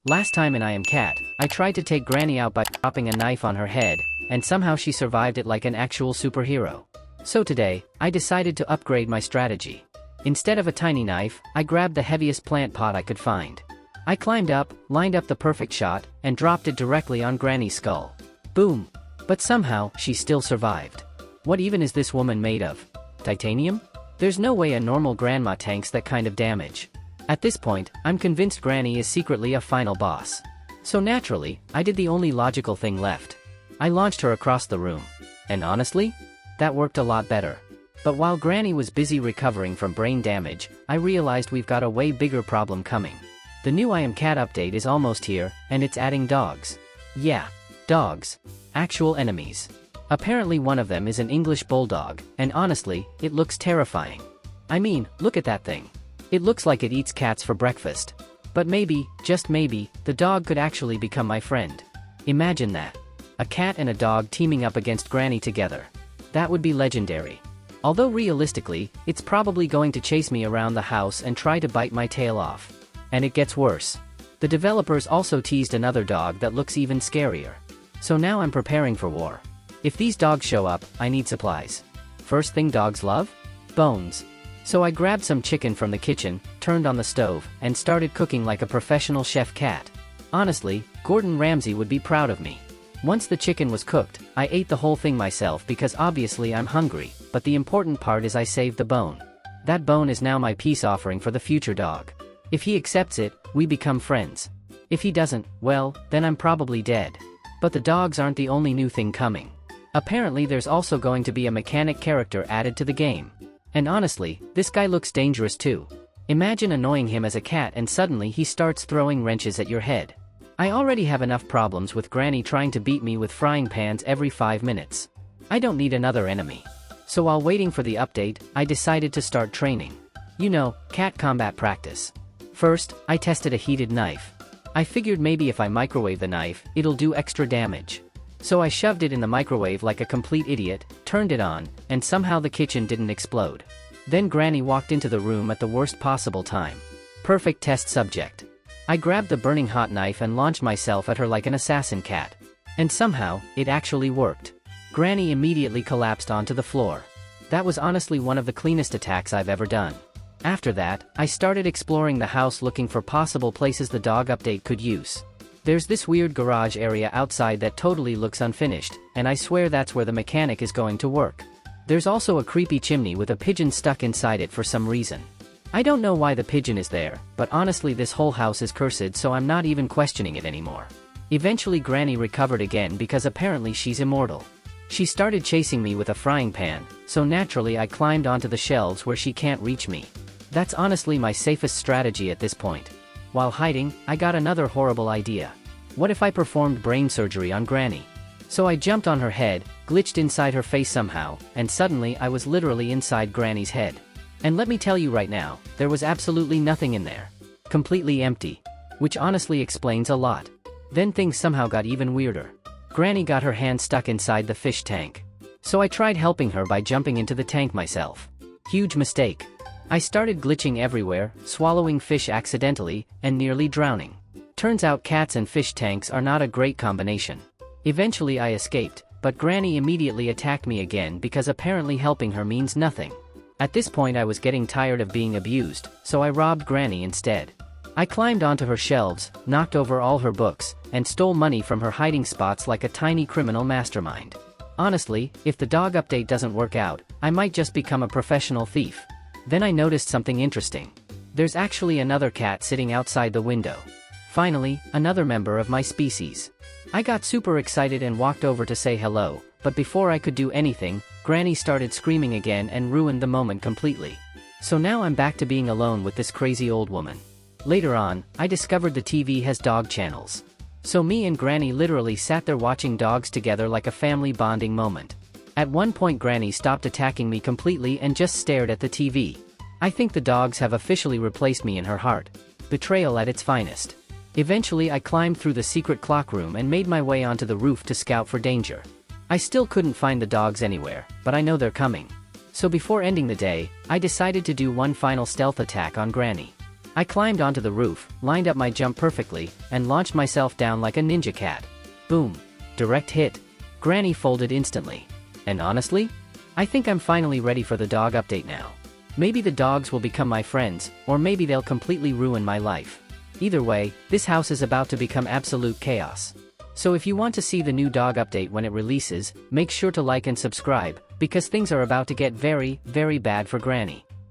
Last time in I Am Cat, I tried to take Granny out by dropping a knife on her head, and somehow she survived it like an actual superhero. So today, I decided to upgrade my strategy. Instead of a tiny knife, I grabbed the heaviest plant pot I could find. I climbed up, lined up the perfect shot, and dropped it directly on Granny's skull. Boom! But somehow, she still survived. What even is this woman made of? Titanium? There's no way a normal grandma tanks that kind of damage. At this point, I'm convinced Granny is secretly a final boss. So naturally, I did the only logical thing left. I launched her across the room. And honestly, that worked a lot better. But while Granny was busy recovering from brain damage, I realized we've got a way bigger problem coming. The new I Am Cat update is almost here, and it's adding dogs. Yeah, dogs. Actual enemies. Apparently one of them is an English bulldog, and honestly, it looks terrifying. I mean, look at that thing. It looks like it eats cats for breakfast. But maybe, just maybe, the dog could actually become my friend. Imagine that. A cat and a dog teaming up against Granny together. That would be legendary. Although realistically, it's probably going to chase me around the house and try to bite my tail off. And it gets worse. The developers also teased another dog that looks even scarier. So now I'm preparing for war. If these dogs show up, I need supplies. First thing dogs love? Bones. So I grabbed some chicken from the kitchen, turned on the stove, and started cooking like a professional chef cat. Honestly, Gordon Ramsay would be proud of me. Once the chicken was cooked, I ate the whole thing myself because obviously I'm hungry, but the important part is I saved the bone. That bone is now my peace offering for the future dog. If he accepts it, we become friends. If he doesn't, well, then I'm probably dead. But the dogs aren't the only new thing coming. Apparently there's also going to be a mechanic character added to the game. And honestly, this guy looks dangerous too. Imagine annoying him as a cat and suddenly he starts throwing wrenches at your head. I already have enough problems with Granny trying to beat me with frying pans every 5 minutes. I don't need another enemy. So while waiting for the update, I decided to start training. You know, cat combat practice. First, I tested a heated knife. I figured maybe if I microwave the knife, it'll do extra damage. So I shoved it in the microwave like a complete idiot, turned it on, and somehow the kitchen didn't explode. Then Granny walked into the room at the worst possible time. Perfect test subject. I grabbed the burning hot knife and launched myself at her like an assassin cat. And somehow, it actually worked. Granny immediately collapsed onto the floor. That was honestly one of the cleanest attacks I've ever done. After that, I started exploring the house looking for possible places the dog update could use. There's this weird garage area outside that totally looks unfinished, and I swear that's where the mechanic is going to work. There's also a creepy chimney with a pigeon stuck inside it for some reason. I don't know why the pigeon is there, but honestly this whole house is cursed, so I'm not even questioning it anymore. Eventually Granny recovered again because apparently she's immortal. She started chasing me with a frying pan, so naturally I climbed onto the shelves where she can't reach me. That's honestly my safest strategy at this point. While hiding, I got another horrible idea. What if I performed brain surgery on Granny? So I jumped on her head, glitched inside her face somehow, and suddenly I was literally inside Granny's head. And let me tell you right now, there was absolutely nothing in there. Completely empty. Which honestly explains a lot. Then things somehow got even weirder. Granny got her hand stuck inside the fish tank. So I tried helping her by jumping into the tank myself. Huge mistake. I started glitching everywhere, swallowing fish accidentally, and nearly drowning. Turns out cats and fish tanks are not a great combination. Eventually I escaped, but Granny immediately attacked me again because apparently helping her means nothing. At this point I was getting tired of being abused, so I robbed Granny instead. I climbed onto her shelves, knocked over all her books, and stole money from her hiding spots like a tiny criminal mastermind. Honestly, if the dog update doesn't work out, I might just become a professional thief. Then I noticed something interesting. There's actually another cat sitting outside the window. Finally, another member of my species. I got super excited and walked over to say hello, but before I could do anything, Granny started screaming again and ruined the moment completely. So now I'm back to being alone with this crazy old woman. Later on, I discovered the TV has dog channels. So me and Granny literally sat there watching dogs together like a family bonding moment. At one point Granny stopped attacking me completely and just stared at the TV. I think the dogs have officially replaced me in her heart. Betrayal at its finest. Eventually I climbed through the secret clock room and made my way onto the roof to scout for danger. I still couldn't find the dogs anywhere, but I know they're coming. So before ending the day, I decided to do one final stealth attack on Granny. I climbed onto the roof, lined up my jump perfectly, and launched myself down like a ninja cat. Boom. Direct hit. Granny folded instantly. And honestly, I think I'm finally ready for the dog update now. Maybe the dogs will become my friends, or maybe they'll completely ruin my life. Either way, this house is about to become absolute chaos. So if you want to see the new dog update when it releases, make sure to like and subscribe, because things are about to get very, very bad for Granny.